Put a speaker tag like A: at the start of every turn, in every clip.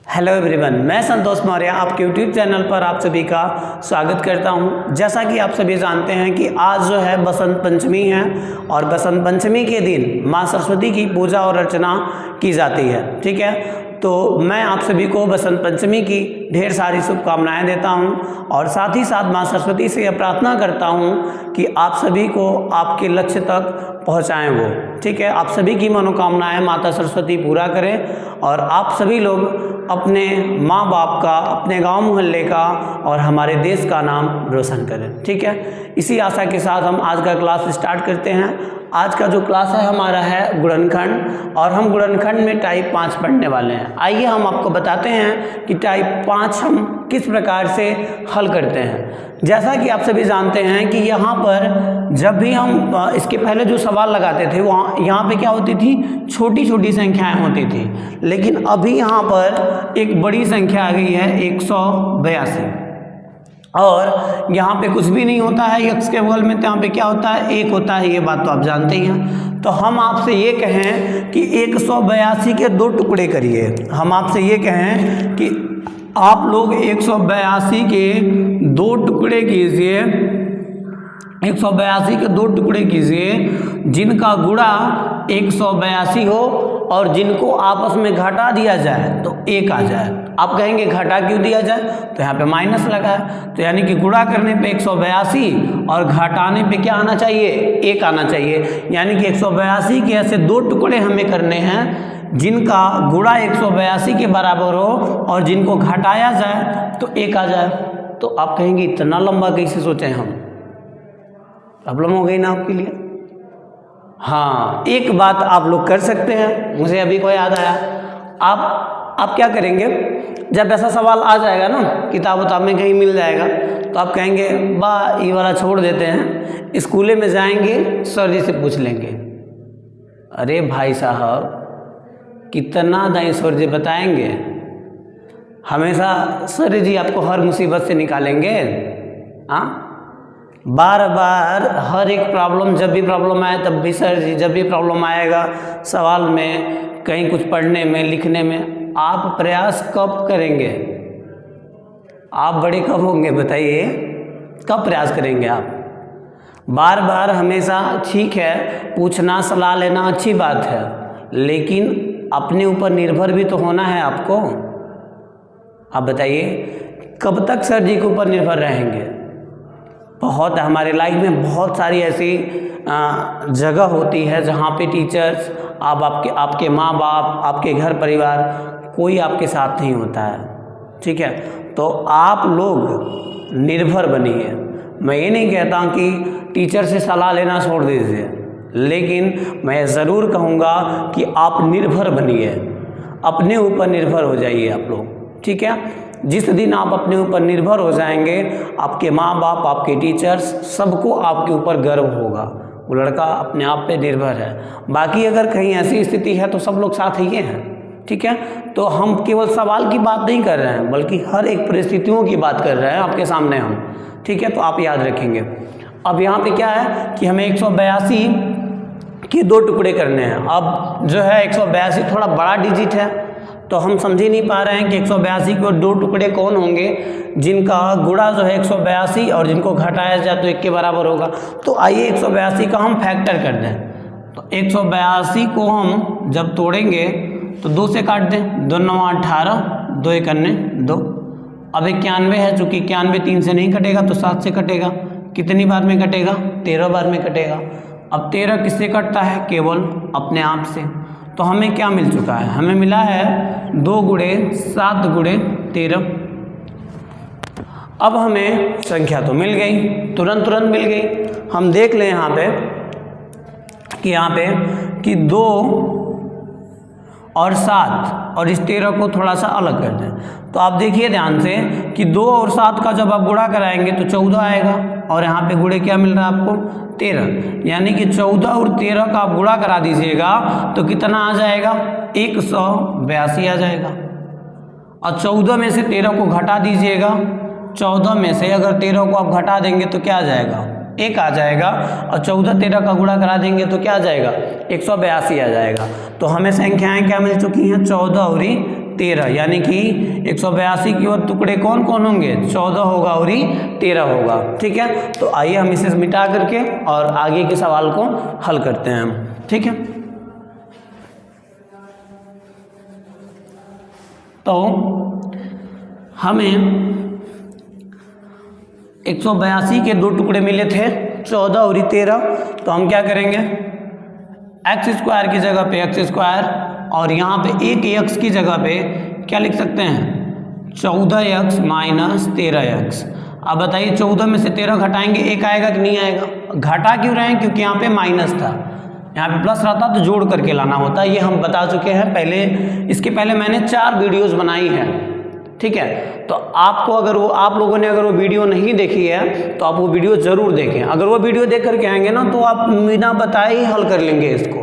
A: Hello everyone, मैं संतोष मौर्य आपके YouTube channel पर आप सभी का स्वागत करता हूं। जैसा कि आप सभी जानते हैं कि आज जो है बसंत पंचमी है और बसंत पंचमी के दिन मां सरस्वती की पूजा और अर्चना की जाती है। ठीक है, तो मैं आप सभी को बसंत पंचमी की ढेर सारी शुभकामनाएं देता हूं और साथ ही साथ मां सरस्वती से यह प्रार्थना करता हूं कि आप सभी को आपके लक्ष्य तक पहुंचाएं वो। ठीक है, आप सभी की मनोकामनाएं माता सरस्वती पूरा करें और आप सभी लोग अपने माँ बाप का, अपने गांव मोहल्ले का और हमारे देश का नाम रोशन करें। ठीक है, इसी आशा के साथ हम आज का क्लास स्टार्ट करते हैं। आज का जो क्लास है हमारा है गुणनखंड और हम गुणनखंड में टाइप 5 पढ़ने वाले हैं। आइए हम आपको बताते हैं कि टाइप 5 हम किस प्रकार से हल करते हैं। जैसा कि आप सभी जानते हैं कि यहाँ पर जब भी हम इसके पहले जो सवाल लगाते थे वहाँ यहाँ पे क्या होती थी, छोटी छोटी संख्याएं होती थी, लेकिन अभी यहाँ पर एक बड़ी संख्या आ गई है 182 और यहाँ पे कुछ भी नहीं होता है x के बगल में, तो यहाँ पे क्या होता है 1 होता है। ये बात तो आप जानते ही हैं। तो हम आपसे ये कहें कि 182 के 2 टुकड़े करिए। हम आपसे ये कहें कि आप लोग 182 के 2 टुकड़े कीजिए, 182 के 2 टुकड़े कीजिए जिनका गुणा 182 हो और जिनको आपस में घटा दिया जाए तो 1 आ जाए। आप कहेंगे घटा क्यों दिया जाए, तो यहाँ पे माइनस लगा है, तो यानी कि गुणा करने पे 182 और घटाने पे क्या आना चाहिए, 1 आना चाहिए। यानी कि 182 के ऐसे 2 टुकड़े हमें करने हैं जिनका गुणा 182 के बराबर हो और जिनको घटाया जाए तो 1 आ जाए। तो आप कहेंगे इतना लंबा कैसे सोचे हम, प्रॉब्लम हो गई ना आपके लिए। हाँ, एक बात आप लोग कर सकते हैं, मुझे अभी को याद आया। आप क्या करेंगे, जब ऐसा सवाल आ जाएगा ना, किताब उताब में कहीं मिल जाएगा, तो आप कहेंगे बा ये वाला छोड़ देते हैं, स्कूले में जाएंगे सर जी से पूछ लेंगे। अरे भाई साहब, कितना दाई सर जी बताएंगे, हमेशा सर जी आपको हर मुसीबत से निकालेंगे। हाँ, बार बार हर एक प्रॉब्लम, जब भी प्रॉब्लम आए तब भी सर जी, जब भी प्रॉब्लम आएगा सवाल में, कहीं कुछ पढ़ने में, लिखने में, आप प्रयास कब करेंगे, आप बड़े कब होंगे बताइए, कब प्रयास करेंगे आप। बार बार हमेशा ठीक है, पूछना सलाह लेना अच्छी बात है, लेकिन अपने ऊपर निर्भर भी तो होना है आपको। आप बताइए कब तक सर जी के ऊपर निर्भर रहेंगे। बहुत हमारे लाइफ में बहुत सारी ऐसी जगह होती है जहाँ पे टीचर्स, आपके माँ बाप, आपके घर परिवार, कोई आपके साथ नहीं होता है। ठीक है, तो आप लोग निर्भर बनिए। मैं ये नहीं कहता कि टीचर से सलाह लेना छोड़ दीजिए, लेकिन मैं ज़रूर कहूँगा कि आप निर्भर बनिए, अपने ऊपर निर्भर हो जाइए आप लोग। ठीक है, जिस दिन आप अपने ऊपर निर्भर हो जाएंगे, आपके माँ बाप, आपके टीचर्स, सबको आपके ऊपर गर्व होगा, वो लड़का अपने आप पे निर्भर है। बाकी अगर कहीं ऐसी स्थिति है तो सब लोग साथ ही हैं। ठीक है, तो हम केवल सवाल की बात नहीं कर रहे हैं, बल्कि हर एक परिस्थितियों की बात कर रहे हैं आपके सामने हम। ठीक है, तो आप याद रखेंगे। अब यहाँ पे क्या है कि हमें 182 के 2 टुकड़े करने हैं। अब जो है 182 थोड़ा बड़ा डिजिट है, तो हम समझ ही नहीं पा रहे हैं कि 182 के 2 टुकड़े कौन होंगे जिनका गुणा जो है 182 और जिनको घटाया जाए तो 1 के बराबर होगा। तो आइए 182 का हम फैक्टर कर दें। तो 182 को हम जब तोड़ेंगे तो 2 से काट दें, 2 9 18, 2 1 2। अब 91 है, चूँकि 91 3 से नहीं कटेगा तो 7 से कटेगा। कितनी बार में कटेगा, 13 बार में कटेगा। अब 13 किससे कटता है, केवल अपने आप से। तो हमें क्या मिल चुका है, हमें मिला है 2 गुणे 7 गुणे 13। अब हमें संख्या तो मिल गई, तुरंत मिल गई। हम देख लें यहाँ पे कि 2 और 7 और इस 13 को थोड़ा सा अलग कर दें। तो आप देखिए ध्यान से कि 2 और 7 का जब आप गुणा कराएंगे तो 14 आएगा और यहाँ पे गुणे क्या मिल रहा है आपको, 13। यानी कि 14 और 13 का आप गुणा करा दीजिएगा तो कितना आ जाएगा, 182 आ जाएगा। और 14 में से 13 को घटा दीजिएगा, 14 में से अगर 13 को आप घटा देंगे तो क्या आ जाएगा, 1 आ जाएगा। और 14 13 का गुणा करा देंगे तो क्या आ जाएगा, 182 आ जाएगा। तो हमें संख्याएं क्या मिल चुकी हैं, 14 और 13, यानी कि 182 के और टुकड़े कौन कौन होंगे? 14 होगा और ही 13 होगा। ठीक है, तो आइए हम इसे मिटा करके और आगे के सवाल को हल करते हैं हम। ठीक है, तो हमें 182 के 2 टुकड़े मिले थे, 14 और 13। तो हम क्या करेंगे, एक्स स्क्वायर की जगह पे एक्स स्क्वायर और यहाँ पे एक एक्स की जगह पे क्या लिख सकते हैं? 14x minus 13x। अब बताइए 14 में से 13 घटाएंगे, एक आएगा कि नहीं आएगा? घटा क्यों रहे हैं? क्योंकि यहाँ पे माइनस था, यहाँ पे प्लस रहता तो जोड़ करके लाना होता। ये हम बता चुके हैं पहले, इसके पहले मैंने 4 वीडियोज़ बनाई हैं। ठीक है, तो आपको अगर वो आप लोगों ने अगर वो वीडियो नहीं देखी है तो आप वो वीडियो ज़रूर देखें। अगर वो वीडियो देख करके आएंगे ना तो आप बिना बताए ही हल कर लेंगे इसको।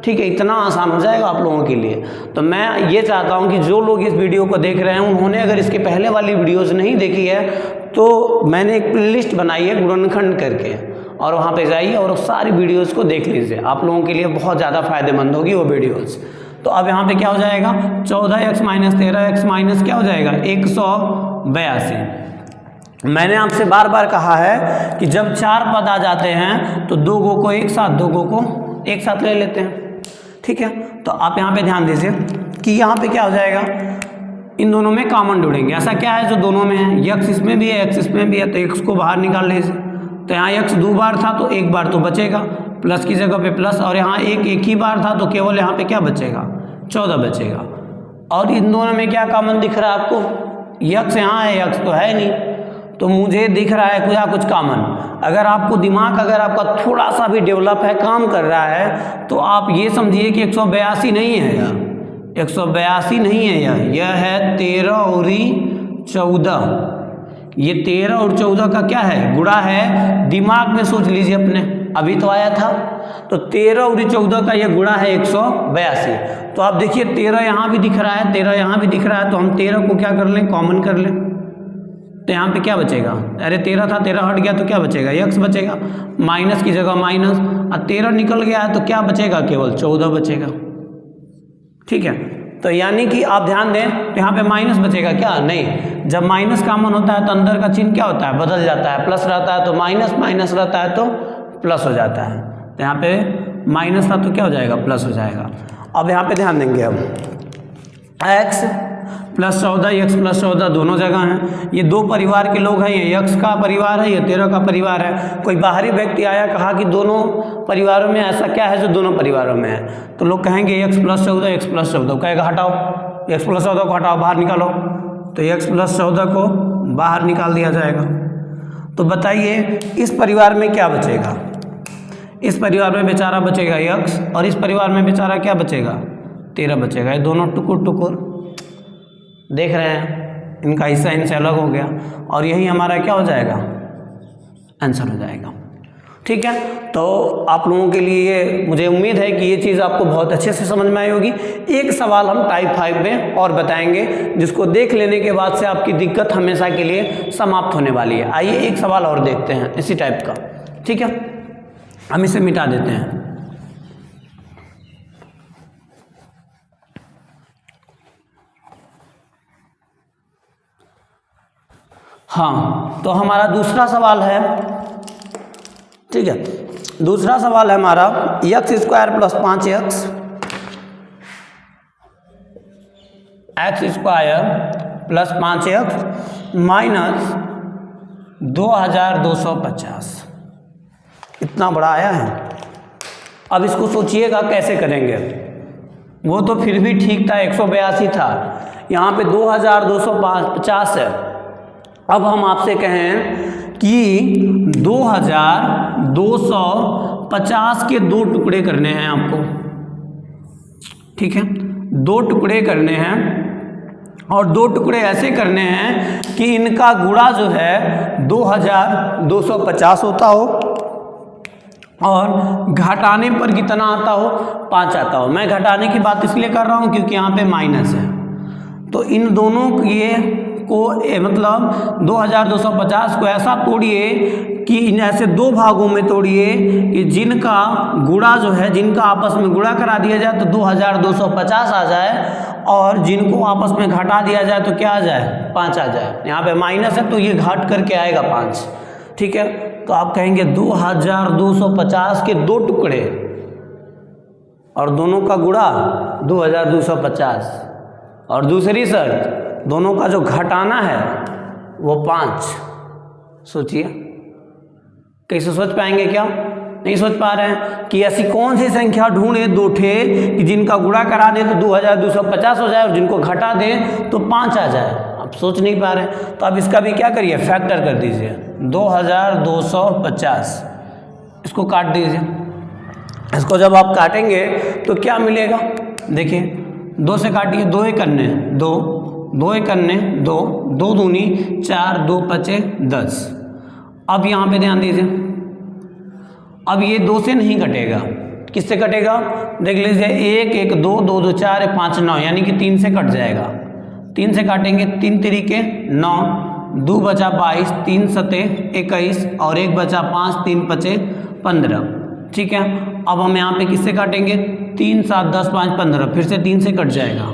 A: ठीक है, इतना आसान हो जाएगा आप लोगों के लिए। तो मैं ये चाहता हूँ कि जो लोग इस वीडियो को देख रहे हैं उन्होंने अगर इसके पहले वाली वीडियोज़ नहीं देखी है तो मैंने एक प्लेलिस्ट बनाई है गुणनखंड करके, और वहाँ पे जाइए और सारी वीडियोज़ को देख लीजिए। आप लोगों के लिए बहुत ज़्यादा फायदेमंद होगी वो वीडियोज़। तो अब यहाँ पे क्या हो जाएगा? 14x माइनस 13x माइनस क्या हो जाएगा? 182। मैंने आपसे बार बार कहा है कि जब 4 पद आ जाते हैं तो 2 को एक साथ, 2 को एक साथ ले लेते हैं। ठीक है, तो आप यहाँ पे ध्यान दीजिए कि यहाँ पे क्या हो जाएगा, इन दोनों में कॉमन ढूंढेंगे। ऐसा क्या है जो दोनों में है? x इसमें भी है, x इसमें भी है, तो x को बाहर निकाल लीजिए। तो यहाँ x 2 बार था तो 1 बार तो बचेगा, प्लस की जगह पे प्लस, और यहाँ एक ही बार था तो केवल यहाँ पे क्या बचेगा? 14 बचेगा। और इन दोनों में क्या कॉमन दिख रहा है आपको? x यहाँ है, x तो है नहीं, तो मुझे दिख रहा है कुछ कॉमन। अगर आपको दिमाग अगर आपका थोड़ा सा भी डेवलप है, काम कर रहा है, तो आप ये समझिए कि 182 नहीं है यह, 182 नहीं है यह है 13 और 14। ये 13 और 14 का क्या है? गुणा है। दिमाग में सोच लीजिए अपने, अभी तो आया था। तो 13 और 14 का ये गुणा है 182। तो आप देखिए 13 यहाँ भी दिख रहा है, 13 यहाँ भी दिख रहा है, तो हम 13 को क्या कर लें? कॉमन कर लें। तो यहाँ पे क्या बचेगा? अरे 13 था, 13 हट गया तो क्या बचेगा? x बचेगा, माइनस की जगह माइनस, और 13 निकल गया है तो क्या बचेगा? केवल 14 बचेगा। ठीक है, तो यानी कि आप ध्यान दें तो यहाँ पे माइनस बचेगा क्या? नहीं, जब माइनस कॉमन होता है तो अंदर का चिन्ह क्या होता है? बदल जाता है। प्लस रहता है तो माइनस, माइनस रहता है तो प्लस हो जाता है। तो यहाँ पे माइनस था तो क्या हो जाएगा? प्लस हो जाएगा। अब यहाँ पे ध्यान देंगे हम, x प्लस 14, x प्लस 14 दोनों जगह हैं। ये 2 परिवार के लोग हैं, ये x का परिवार है, ये 13 का परिवार है। कोई बाहरी व्यक्ति आया, कहा कि दोनों परिवारों में ऐसा क्या है जो दोनों परिवारों में है, तो लोग कहेंगे x प्लस 14, x प्लस 14, कहेगा हटाओ, x प्लस 14 को हटाओ, बाहर निकालो, तो x प्लस 14 को बाहर निकाल दिया जाएगा। तो बताइए इस परिवार में क्या बचेगा? इस परिवार में बेचारा बचेगा x, और इस परिवार में बेचारा क्या बचेगा? 13 बचेगा। ये दोनों टुकुर टुकुर देख रहे हैं, इनका हिस्सा इनसे अलग हो गया, और यही हमारा क्या हो जाएगा? आंसर हो जाएगा। ठीक है, तो आप लोगों के लिए मुझे उम्मीद है कि ये चीज़ आपको बहुत अच्छे से समझ में आई होगी। एक सवाल हम टाइप 5 में और बताएंगे, जिसको देख लेने के बाद से आपकी दिक्कत हमेशा के लिए समाप्त होने वाली है। आइए एक सवाल और देखते हैं इसी टाइप का। ठीक है, हम इसे मिटा देते हैं। हाँ, तो हमारा दूसरा सवाल है। ठीक है, दूसरा सवाल है हमारा x square plus 5x, x square plus 5x minus 2250। इतना बड़ा आया है। अब इसको सोचिएगा कैसे करेंगे। वो तो फिर भी ठीक था, 182 था, यहाँ पे 2250 है। अब हम आपसे कहें कि 2250 के 2 टुकड़े करने हैं आपको। ठीक है, 2 टुकड़े करने हैं, और 2 टुकड़े ऐसे करने हैं कि इनका गुणा जो है 2250 होता हो, और घटाने पर कितना आता हो? 5 आता हो। मैं घटाने की बात इसलिए कर रहा हूँ क्योंकि यहाँ पे माइनस है। तो इन दोनों को मतलब 2250 को ऐसा तोड़िए कि इन ऐसे 2 भागों में तोड़िए कि जिनका गुणा जो है, जिनका आपस में गुणा करा दिया जाए तो 2250 आ जाए, और जिनको आपस में घटा दिया जाए तो क्या आ जाए, 5 आ जाए। यहाँ पे माइनस है तो ये घट करके आएगा 5, ठीक है। तो आप कहेंगे 2250 के 2 टुकड़े और दोनों का गुणा 2250, और दूसरी शर्त दोनों का जो घटाना है वो 5। सोचिए, कैसे सोच पाएंगे, क्या नहीं सोच पा रहे हैं कि ऐसी कौन सी संख्या ढूंढे 2 ठे कि जिनका गुणा करा दे तो 2250 हो जाए और जिनको घटा दे तो 5 आ जाए। आप सोच नहीं पा रहे हैं तो अब इसका भी क्या करिए, फैक्टर कर दीजिए। 2250 इसको काट दीजिए। इसको जब आप काटेंगे तो क्या मिलेगा, देखिए 2 से काटिए, 2 एक अन्य 2, 2 एक अन्य 2, 2 दूनी 4, 2 पचे 10। अब यहाँ पे ध्यान दीजिए, अब ये 2 से नहीं कटेगा, किससे कटेगा, देख लीजिए 1 1 2 2 2 4 5 9, यानी कि 3 से कट जाएगा। 3 से काटेंगे, 3 तरीके 9, 2 बचा 22, 3 सते 21 और 1 बचा 5, 3 पचे 15, ठीक है। अब हम यहाँ पे किससे काटेंगे, 3 7 10 5 15, फिर से 3 से कट जाएगा।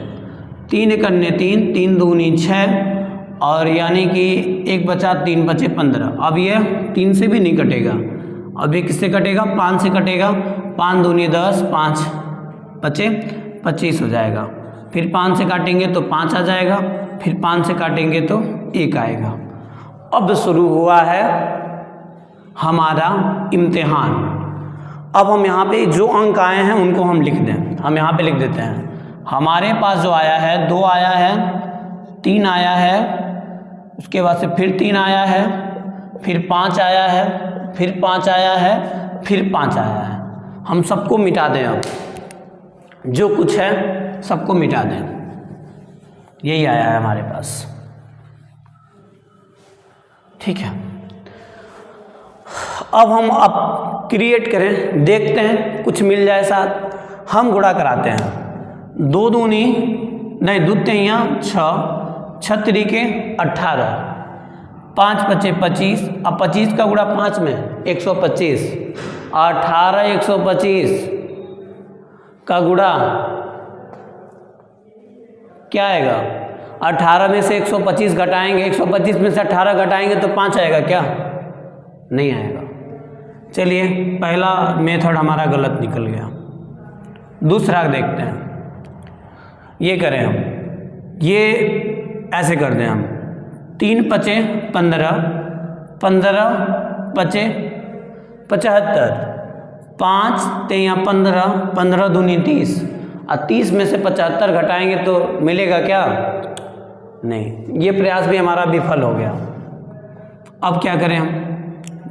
A: 3 एक अन्य 3, 3 दूनी 6 और यानी कि 1 बचा 3 बचे 15। अब ये 3 से भी नहीं कटेगा, अब ये किससे कटेगा, 5 से कटेगा। 5 दूनी 10, 5 बचे 25 हो जाएगा। फिर 5 से काटेंगे तो 5 आ जाएगा, फिर 5 से काटेंगे तो 1 आएगा। अब शुरू हुआ है हमारा इम्तिहान। अब हम यहाँ पे जो अंक आए हैं उनको हम लिख दें, हम यहाँ पे लिख देते हैं। हमारे पास जो आया है 2 आया है, 3 आया है, उसके बाद से फिर 3 आया है, फिर 5 आया है, फिर 5 आया है, फिर 5 आया है। हम सबको मिटा दें, अब जो कुछ है सबको मिटा दें। यही आया है हमारे पास, ठीक है। अब हम क्रिएट करें, देखते हैं कुछ मिल जाए साथ। हम गुणा कराते हैं, 2 दूनी नहीं, 2 तिया 6, 6 तरीके 18, 5 पचे 25, अब 25 का गुणा 5 में 125, 18 125 का गुणा क्या आएगा, 18 में से 125 घटाएंगे, 125 में से 18 घटाएंगे तो 5 आएगा क्या, नहीं आएगा। चलिए पहला मेथड हमारा गलत निकल गया। दूसरा देखते हैं, ये करें हम, ये ऐसे कर दें हम, 3 पचे 15, 15 पचे 75, 5 तिया 15, 15 दूनी 30, और 30 में से 75 घटाएंगे तो मिलेगा क्या, नहीं। ये प्रयास भी हमारा विफल हो गया। अब क्या करें हम,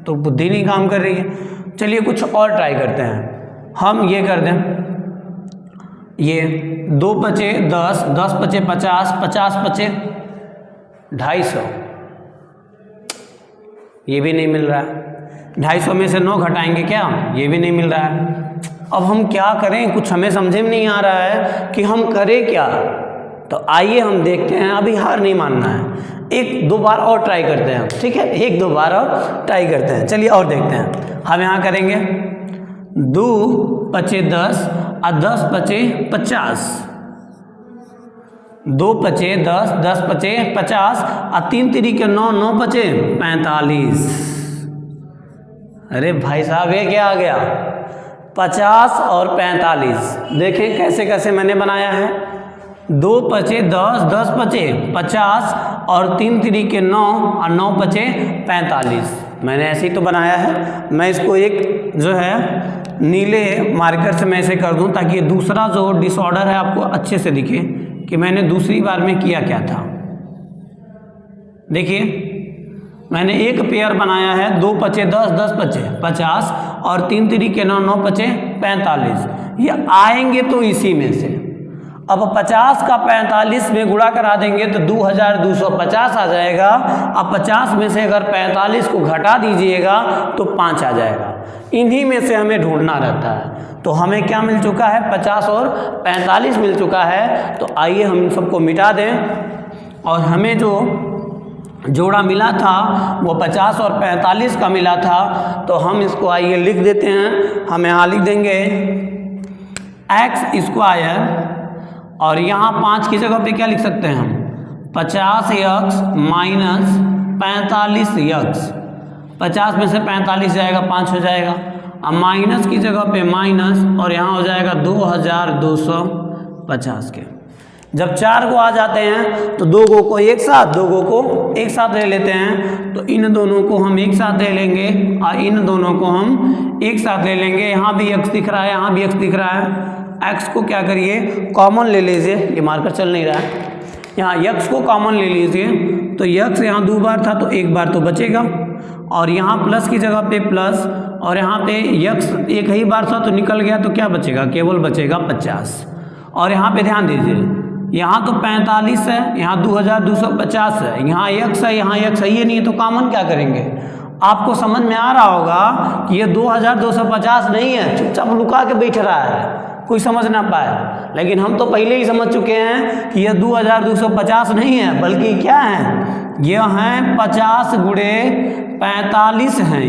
A: तो बुद्धि नहीं काम कर रही है। चलिए कुछ और ट्राई करते हैं। हम ये कर दें, ये 2 पचे 10, 10 पचे 50, 50 पचे 250, ये भी नहीं मिल रहा है। 250 में से 9 घटाएंगे क्या, ये भी नहीं मिल रहा है। अब हम क्या करें, कुछ हमें समझे में नहीं आ रहा है कि हम करें क्या। तो आइए हम देखते हैं, अभी हार नहीं मानना है, 1-2 बार और ट्राई करते हैं, ठीक है। 1-2 बार और ट्राई करते हैं। चलिए और देखते हैं। हम यहाँ करेंगे 2 पचे 10 और 10 पचे 50, 2 पचे 10, 10 पचे 50 और 3 तरीके 9, 9 पचे 45। अरे भाई साहब ये क्या आ गया, 50 और 45। देखिए कैसे कैसे मैंने बनाया है, 2 पचे 10, 10 पचे 50 और 3 तरीके 9 और 9 पचे 45। मैंने ऐसे ही तो बनाया है। मैं इसको एक जो है नीले मार्कर से मैं ऐसे कर दूं ताकि ये दूसरा जो डिसऑर्डर है आपको अच्छे से दिखे कि मैंने दूसरी बार में किया क्या था। देखिए मैंने एक पेयर बनाया है, 2 पचे 10, 10 पचे 50 और 3 तरीके 9, 9 पचे 45। ये आएंगे तो इसी में से। अब 50 का 45 में गुणा करा देंगे तो 2250 आ जाएगा। अब 50 में से अगर 45 को घटा दीजिएगा तो 5 आ जाएगा। इन्हीं में से हमें ढूंढना रहता है। तो हमें क्या मिल चुका है, 50 और 45 मिल चुका है। तो आइए हम सबको मिटा दें और हमें जो जोड़ा मिला था वो 50 और 45 का मिला था। तो हम इसको आइए लिख देते हैं। हम यहाँ लिख देंगे x² और यहाँ 5 की जगह पे क्या लिख सकते हैं हम, 50x माइनस 45x। 50 में से 45 जाएगा, 5 हो जाएगा। अब माइनस की जगह पे माइनस, और यहाँ हो जाएगा 2250 के। जब 4 को आ जाते हैं तो 2 को एक साथ, 2 को एक साथ ले लेते हैं, तो इन दोनों को हम एक साथ ले लेंगे और इन दोनों को हम एक साथ ले लेंगे। यहाँ भी x दिख रहा है, यहाँ भी x दिख रहा है। x को क्या करिए, कॉमन ले लीजिए, ये मार्कर चल नहीं रहा है। यहाँ x को कॉमन ले लीजिए, तो x यहाँ 2 बार था तो 1 बार तो बचेगा, और यहाँ प्लस की जगह पे प्लस, और यहाँ पे x एक ही बार था तो निकल गया, तो क्या बचेगा, केवल बचेगा 50। और यहाँ पे ध्यान दीजिए, यहाँ तो 45 है, यहाँ 2250 है, यहाँ x है, यहाँ x है, ये नहीं है तो कॉमन क्या करेंगे। आपको समझ में आ रहा होगा कि ये 2250 नहीं है, चुपचाप लुका के बैठ रहा है, कोई समझ ना पाए। लेकिन हम तो पहले ही समझ चुके हैं कि ये 2250 नहीं है, बल्कि क्या है, यह हैं 50 गुणे 45 हैं।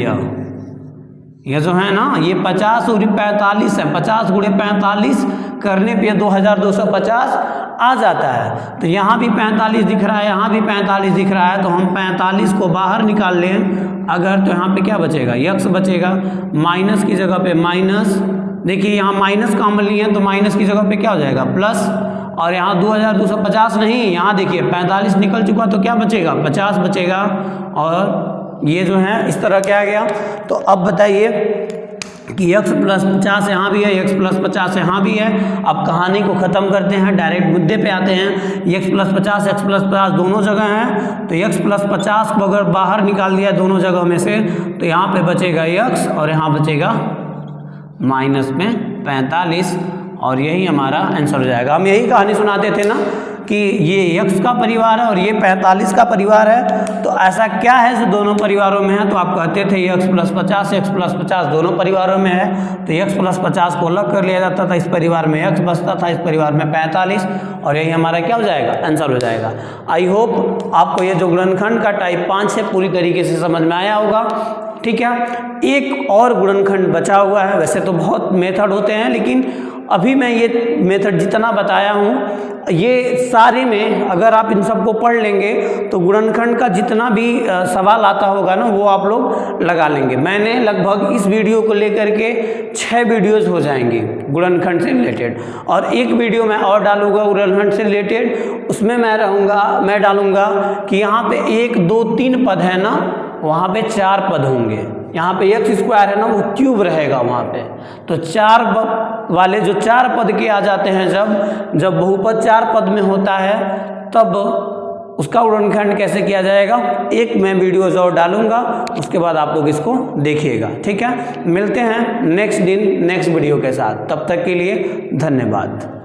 A: यह जो है ना, ये 50 और 45 है। 50 गुणे 45 करने पे 2250 आ जाता है। तो यहाँ भी 45 दिख रहा है, यहाँ भी 45 दिख रहा है, तो हम 45 को बाहर निकाल लें अगर, तो यहाँ पे क्या बचेगा, x बचेगा। माइनस की जगह पे माइनस, देखिए यहाँ माइनस कॉमन लिए हैं तो माइनस की जगह पे क्या हो जाएगा, प्लस। और यहाँ 2250 नहीं, यहाँ देखिए 45 निकल चुका तो क्या बचेगा, 50 बचेगा। और ये जो है इस तरह क्या आ गया। तो अब बताइए कि x प्लस 50 यहाँ भी है, x प्लस 50 यहाँ भी है। अब कहानी को ख़त्म करते हैं, डायरेक्ट मुद्दे पे आते हैं। x प्लस 50 दोनों जगह हैं, तो x प्लस 50 को अगर बाहर निकाल दिया दोनों जगह में से, तो यहाँ पे बचेगा x और यहाँ बचेगा माइनस में 45, और यही हमारा आंसर हो जाएगा। हम यही कहानी सुनाते थे ना कि ये x का परिवार है और ये 45 का परिवार है, तो ऐसा क्या है जो दोनों परिवारों में है। तो आप कहते थे x प्लस 50 दोनों परिवारों में है, तो x प्लस 50 को अलग कर लिया जाता था, इस परिवार में x बचता था, इस परिवार में 45, और यही हमारा क्या हो जाएगा, आंसर हो जाएगा। आई होप आपको ये जो गुणनखंड का टाइप 5 है पूरी तरीके से समझ में आया होगा। ठीक है, एक और गुणनखंड बचा हुआ है। वैसे तो बहुत मेथड होते हैं, लेकिन अभी मैं ये मेथड जितना बताया हूँ, ये सारे में अगर आप इन सबको पढ़ लेंगे तो गुणनखंड का जितना भी सवाल आता होगा ना, वो आप लोग लगा लेंगे। मैंने लगभग इस वीडियो को लेकर के 6 वीडियोज़ हो जाएंगी गुणनखंड से रिलेटेड, और एक वीडियो मैं और डालूंगा गुणनखंड से रिलेटेड। उसमें मैं डालूंगा कि यहाँ पे 1 2 3 पद है ना, वहाँ पे 4 पद होंगे। यहाँ पे x स्क्वायर है ना, वो क्यूब रहेगा वहाँ पे। तो 4 वाले जो 4 पद के आ जाते हैं, जब बहुपद 4 पद में होता है, तब उसका गुणनखंड कैसे किया जाएगा, एक मैं वीडियोज़ और डालूंगा, उसके बाद आप लोग इसको देखिएगा। ठीक है, मिलते हैं नेक्स्ट दिन नेक्स्ट वीडियो के साथ। तब तक के लिए धन्यवाद।